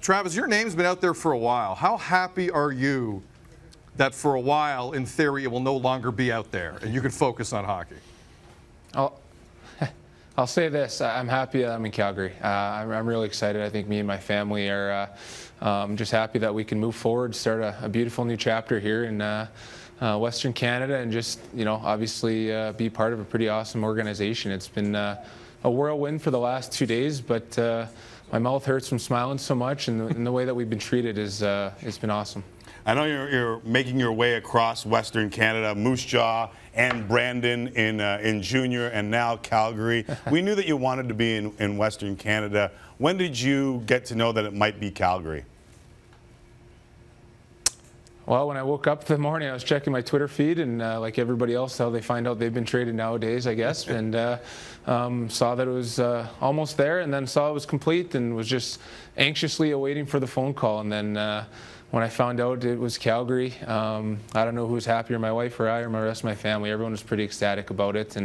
Travis, your name's been out there for a while. How happy are you that for a while, in theory, it will no longer be out there and you can focus on hockey? I'll say this. I'm happy that I'm in Calgary. I'm really excited. I think me and my family are just happy that we can move forward, start a beautiful new chapter here in Western Canada, and just, obviously be part of a pretty awesome organization. It's been a whirlwind for the last 2 days, but my mouth hurts from smiling so much, and the way that we've been treated is it's been awesome. I know you're making your way across Western Canada, Moose Jaw and Brandon in junior, and now Calgary. We knew that you wanted to be in Western Canada. When did you get to know that it might be Calgary? Well, when I woke up in the morning, I was checking my Twitter feed, and like everybody else, how they find out they've been traded nowadays, I guess, and saw that it was almost there, and then saw it was complete, and was just anxiously awaiting for the phone call. And then when I found out it was Calgary, I don't know who was happier, my wife or I or the rest of my family. Everyone was pretty ecstatic about it,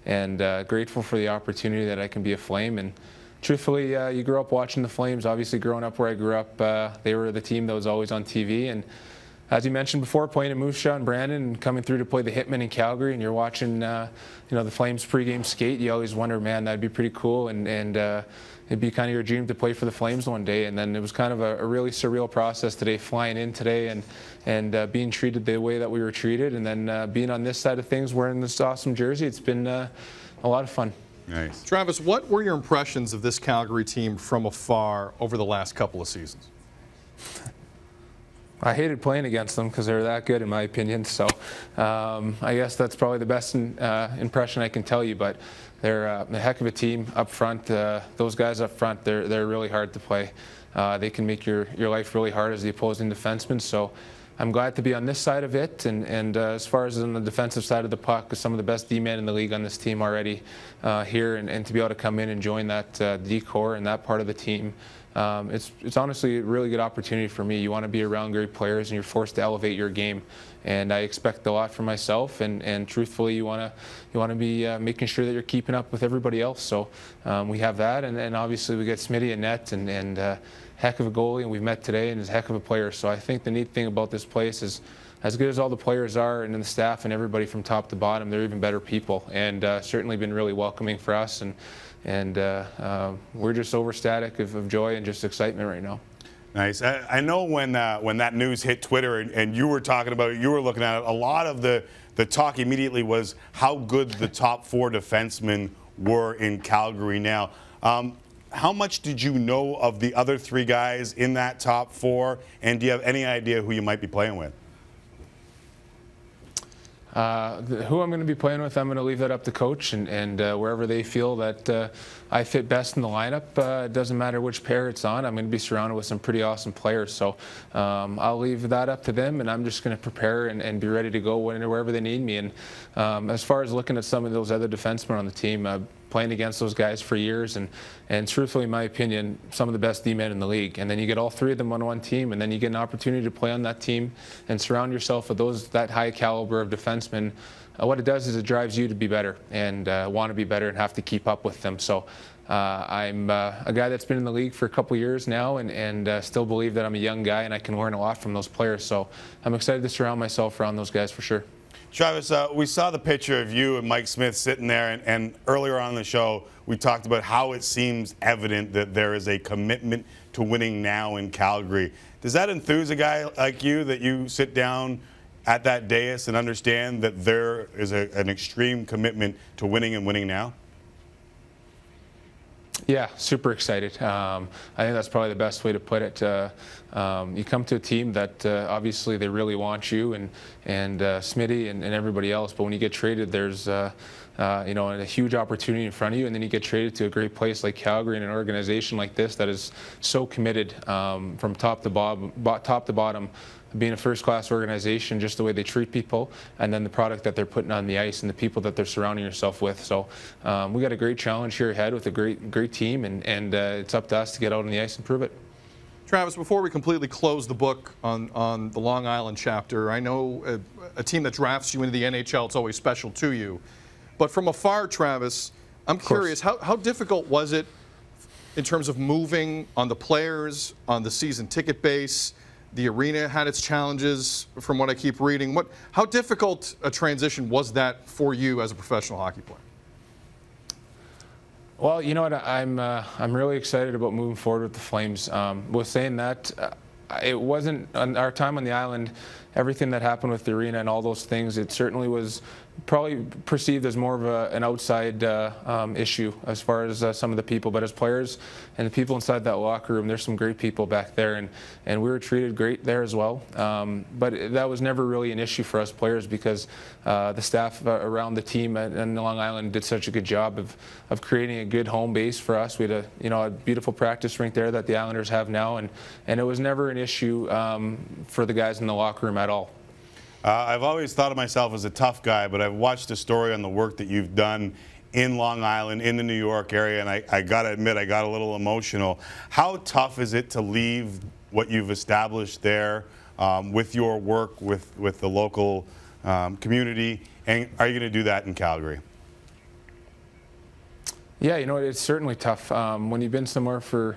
and grateful for the opportunity that I can be a Flame. And truthfully, you grew up watching the Flames. Obviously, growing up where I grew up, they were the team that was always on TV. And as you mentioned before, playing in Moose Jaw and Brandon, and coming through to play the Hitmen in Calgary, and you're watching, the Flames pregame skate, you always wonder, man, that'd be pretty cool, and it'd be kind of your dream to play for the Flames one day. And then it was kind of a really surreal process today, flying in today and being treated the way that we were treated, and then being on this side of things, wearing this awesome jersey. It's been a lot of fun. Nice. Travis, what were your impressions of this Calgary team from afar over the last couple of seasons? I hated playing against them because they were that good, in my opinion. So I guess that's probably the best impression I can tell you. But they're a heck of a team up front. Those guys up front, they're really hard to play. They can make your life really hard as the opposing defenseman. So I'm glad to be on this side of it. And as far as on the defensive side of the puck, some of the best D-men in the league on this team already here, and to be able to come in and join that D-core and that part of the team. It's honestly a really good opportunity for me. You want to be around great players, and you're forced to elevate your game. And I expect a lot from myself. And truthfully, you want to be making sure that you're keeping up with everybody else. So we have that, and obviously we get Smitty and Net, and heck of a goalie, and we've met today, and is a heck of a player. So I think the neat thing about this place is, as good as all the players are, and the staff and everybody from top to bottom, they're even better people, and certainly been really welcoming for us. And we're just ecstatic of joy and just excitement right now. Nice. I know when that news hit Twitter and you were talking about it, you were looking at it, a lot of the talk immediately was how good the top 4 defensemen were in Calgary now. How much did you know of the other 3 guys in that top 4, and do you have any idea who you might be playing with? Who I'm going to be playing with, I'm going to leave that up to coach, and wherever they feel that I fit best in the lineup. It doesn't matter which pair it's on. I'm going to be surrounded with some pretty awesome players, so I'll leave that up to them, and I'm just going to prepare and be ready to go wherever they need me. And as far as looking at some of those other defensemen on the team, playing against those guys for years, and truthfully, in my opinion, some of the best D-men in the league. And then you get all 3 of them on one team, and then you get an opportunity to play on that team and surround yourself with that high caliber of defensemen. What it does is it drives you to be better and want to be better and have to keep up with them. So I'm a guy that's been in the league for a couple years now, and still believe that I'm a young guy and I can learn a lot from those players. So I'm excited to surround myself around those guys for sure. Travis, we saw the picture of you and Mike Smith sitting there, and earlier on in the show, we talked about how it seems evident that there is a commitment to winning now in Calgary. Does that enthuse a guy like you, that you sit down at that dais and understand that there is an extreme commitment to winning and winning now? Yeah, super excited. I think that's probably the best way to put it. You come to a team that obviously they really want you, and Smitty and everybody else, but when you get traded, there's a huge opportunity in front of you, and then you get traded to a great place like Calgary and an organization like this that is so committed from top to bottom, being a first-class organization, just the way they treat people, and then the product that they're putting on the ice and the people that they're surrounding yourself with. So we got a great challenge here ahead with a great team, and it's up to us to get out on the ice and prove it. Travis, before we completely close the book on the Long Island chapter, I know a team that drafts you into the NHL, it's always special to you. But from afar, Travis, I'm curious, how difficult was it in terms of moving on the players, on the season ticket base. The arena had its challenges, from what I keep reading. How difficult a transition was that for you as a professional hockey player? Well, you know what? I'm really excited about moving forward with the Flames. With saying that, it wasn't on our time on the island. Everything that happened with the arena and all those things, it certainly was probably perceived as more of an outside issue as far as some of the people. But as players and the people inside that locker room, there's some great people back there, and we were treated great there as well. But that was never really an issue for us players, because the staff around the team and Long Island did such a good job of creating a good home base for us. We had a beautiful practice rink there that the Islanders have now, and it was never an issue for the guys in the locker room at all. I've always thought of myself as a tough guy, but I've watched a story on the work that you've done in Long Island, in the New York area, and I got to admit, I got a little emotional. How tough is it to leave what you've established there with your work with the local community, and are you going to do that in Calgary? Yeah, you know, it's certainly tough. When you've been somewhere for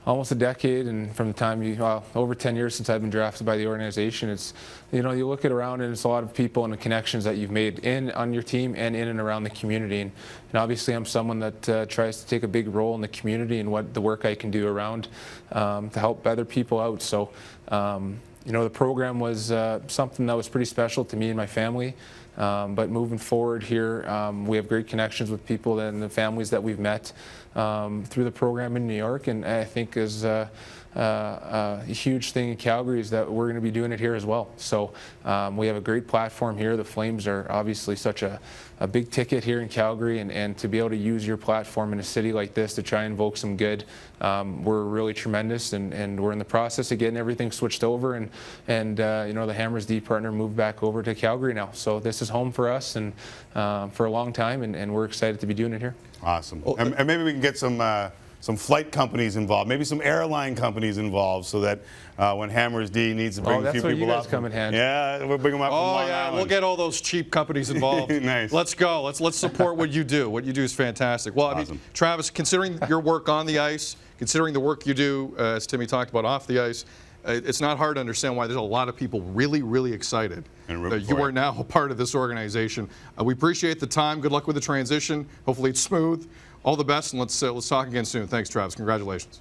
almost a decade, and from the time over 10 years since I've been drafted by the organization, it's, you look at around and it's a lot of people and the connections that you've made on your team and in and around the community. And obviously I'm someone that tries to take a big role in the community and what the work I can do around to help other people out. So, the program was something that was pretty special to me and my family. But moving forward here, we have great connections with people and the families that we've met through the program in New York, and I think is a huge thing in Calgary is that we're going to be doing it here as well. So we have a great platform here. The Flames are obviously such a big ticket here in Calgary, and to be able to use your platform in a city like this to try and invoke some good, we're really tremendous, and we're in the process of getting everything switched over, and the Hammers D partner moved back over to Calgary now. So this is home for us, and for a long time, and we're excited to be doing it here. Awesome. And maybe we can get some flight companies involved, maybe some airline companies involved, so that when Hammers D needs to bring a few people up. That's where you guys come in handy. Yeah, we'll bring them up from Long Island. We'll get all those cheap companies involved. Nice. Let's go. Let's support what you do. What you do is fantastic. Well, awesome. I mean, Travis, considering your work on the ice, considering the work you do, as Timmy talked about, off the ice, it's not hard to understand why there's a lot of people really, really excited that you are now a part of this organization. We appreciate the time. Good luck with the transition. Hopefully it's smooth. All the best, and let's talk again soon. Thanks, Travis. Congratulations.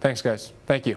Thanks, guys. Thank you.